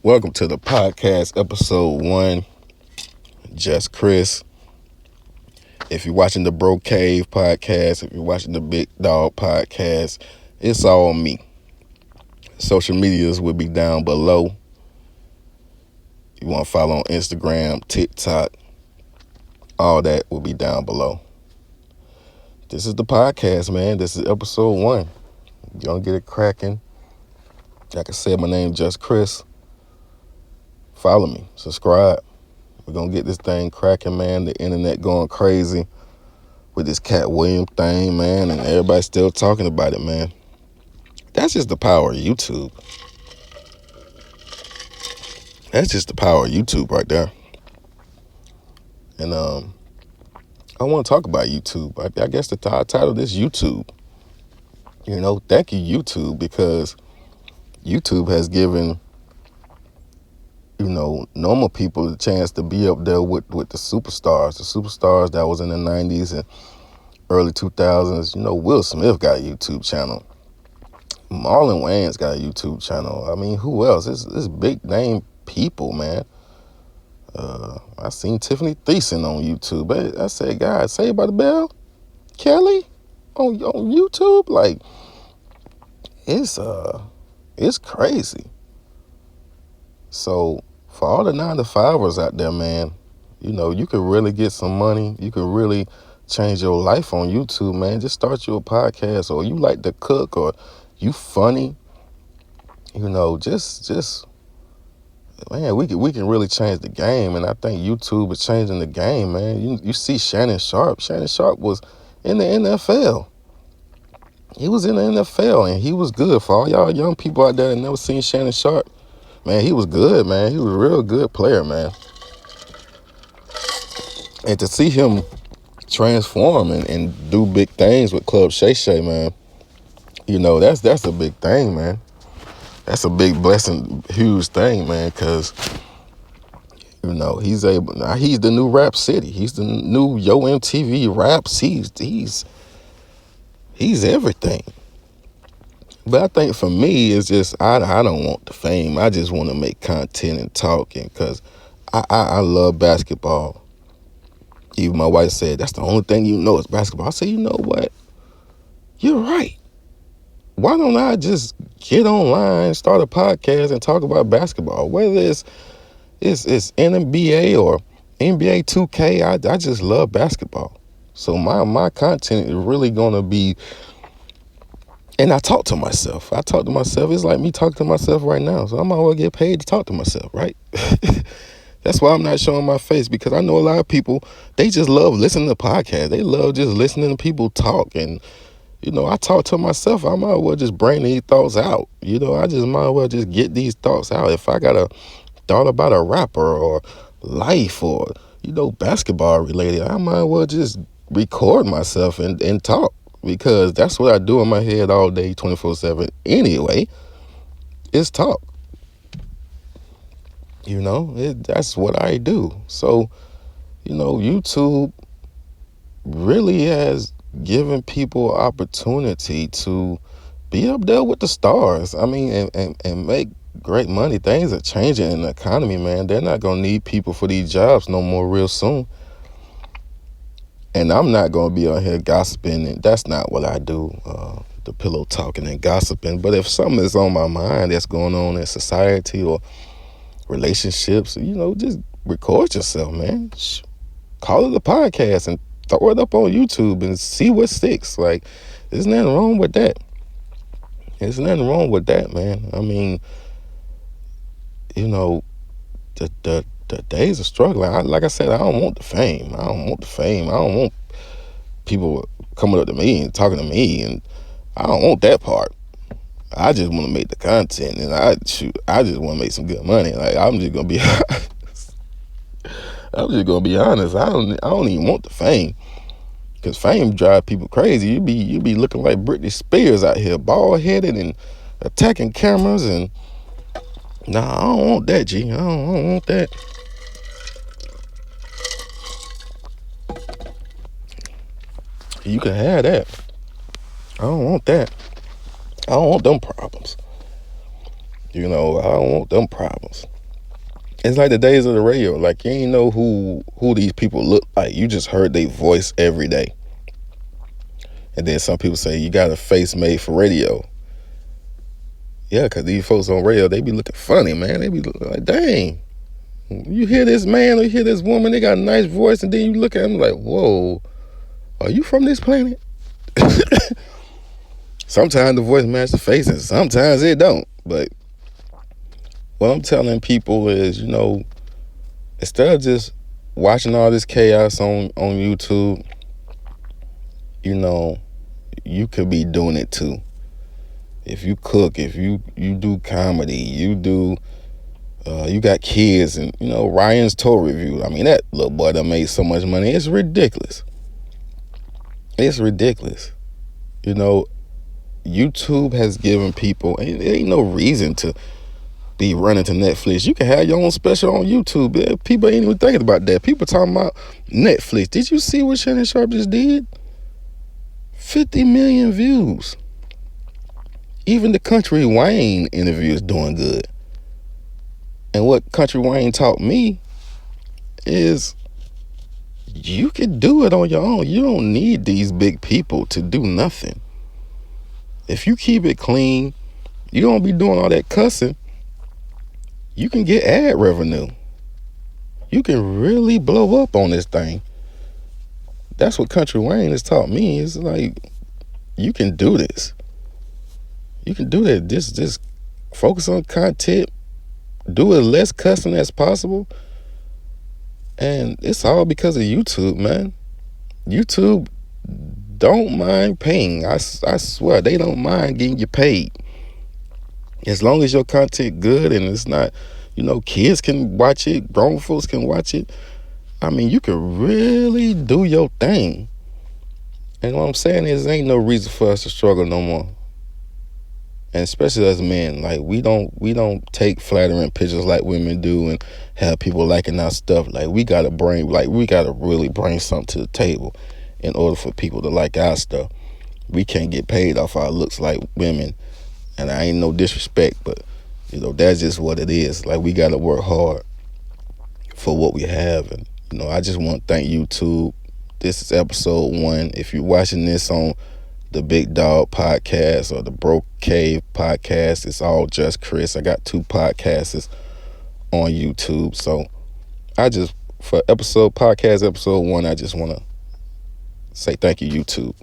Welcome to the podcast, episode 1. Just Chris. If you're watching the Bro Cave podcast, if you're watching the Big Dog podcast, it's all me. Social medias will be down below. You want to follow on Instagram, TikTok, all that will be down below. This is the podcast, man. This is episode 1. You're going to get it cracking. Like I said, my name is Just Chris. Follow me. Subscribe. We're going to get this thing cracking, man. The internet going crazy with this Cat Williams thing, man. And everybody's still talking about it, man. That's just the power of YouTube. That's just the power of YouTube right there. And I want to talk about YouTube. I guess the title of this YouTube. Thank you, YouTube, because YouTube has given normal people the chance to be up there with the superstars that was in the 90s and early 2000s. Will Smith got a YouTube channel. Marlon Wayans got a YouTube channel. I mean, who else? It's big name people, man. I seen Tiffany Thiessen on YouTube. I said, God, Saved by the Bell? Kelly? On YouTube? Like, it's crazy. So for all the 9-to-5ers out there, man, you could really get some money. You could really change your life on YouTube, man. Just start you a podcast, or you like to cook, or you funny. Just man, we can really change the game, and I think YouTube is changing the game, man. You see Shannon Sharp. Shannon Sharp was in the NFL. He was in the NFL, and he was good. For all y'all young people out there that never seen Shannon Sharp, man, he was good, man. He was a real good player, man. And to see him transform and do big things with Club Shay Shay, man, that's a big thing, man. That's a big blessing, huge thing, man, because, he's the new Rap City. He's the new Yo MTV Raps. He's everything. But I think for me, it's just, I don't want the fame. I just want to make content and talking, because I love basketball. Even my wife said, that's the only thing is basketball. I said, you know what? You're right. Why don't I just get online, start a podcast, and talk about basketball? Whether it's NBA or NBA 2K, I just love basketball. So my content is really going to be, and I talk to myself. It's like me talking to myself right now. So I might well get paid to talk to myself, right? That's why I'm not showing my face, because I know a lot of people, they just love listening to podcasts. They love just listening to people talk. And, I talk to myself. I might as well just bring these thoughts out. I just might as well just get these thoughts out. If I got a thought about a rapper or life or, basketball related, I might as well just record myself and talk, because that's what I do in my head all day, 24/7 anyway, is talk. That's what I do. So, YouTube really has given people opportunity to be up there with the stars. I mean, and make great money. Things are changing in the economy, man. They're not going to need people for these jobs no more real soon. And I'm not going to be on here gossiping, and that's not what I do, the pillow talking and gossiping. But if something is on my mind that's going on in society or relationships, just record yourself, man. Call it a podcast and throw it up on YouTube and see what sticks. Like, there's nothing wrong with that. There's nothing wrong with that, man. I mean, the days of struggling, like I said, I don't want the fame. I don't want people coming up to me and talking to me, and I don't want that part. I just want to make the content, and I just want to make some good money. Like, I'm just gonna be honest. I don't even want the fame, because fame drive people crazy. You be looking like Britney Spears out here, bald headed and attacking cameras, and nah, I don't want that, G. I don't want that. You can have that. I don't want that. I don't want them problems. I don't want them problems. It's like the days of the radio. Like, you ain't know who these people look like. You just heard their voice every day. And then some people say you got a face made for radio. Yeah, because these folks on radio, they be looking funny, man. They be like, dang. You hear this man or you hear this woman, they got a nice voice, and then you look at them like, whoa, are you from this planet? Sometimes the voice matches the face, and sometimes it don't. But what I'm telling people is, instead of just watching all this chaos on YouTube, you could be doing it too. If you cook, if you do comedy, you got kids, and Ryan's toy review. I mean, that little boy done made so much money. It's ridiculous. It's ridiculous. YouTube has given people, and there ain't no reason to be running to Netflix. You can have your own special on YouTube. People ain't even thinking about that. People talking about Netflix. Did you see what Shannon Sharp just did? 50 million views. Even the Country Wayne interview is doing good. And what Country Wayne taught me is you can do it on your own. You don't need these big people to do nothing. If you keep it clean, you don't be doing all that cussing, you can get ad revenue. You can really blow up on this thing. That's what Country Wayne has taught me. It's like, you can do this. You can do that. Just focus on content. Do as less cussing as possible. And it's all because of YouTube, man. YouTube don't mind paying. I swear, they don't mind getting you paid. As long as your content good and it's not, kids can watch it, grown folks can watch it. I mean, you can really do your thing. And what I'm saying is, there ain't no reason for us to struggle no more. And especially as men, like, we don't take flattering pictures like women do and have people liking our stuff. Like, we gotta really bring something to the table in order for people to like our stuff. We can't get paid off our looks like women. And I ain't no disrespect, but that's just what it is. Like, we gotta work hard for what we have. And I just want to thank YouTube. This is episode 1. If you're watching this on the Big Dog Podcast or the Broke Cave Podcast, it's all just Chris. I got 2 podcasts on YouTube. So for podcast episode 1, I just want to say thank you, YouTube.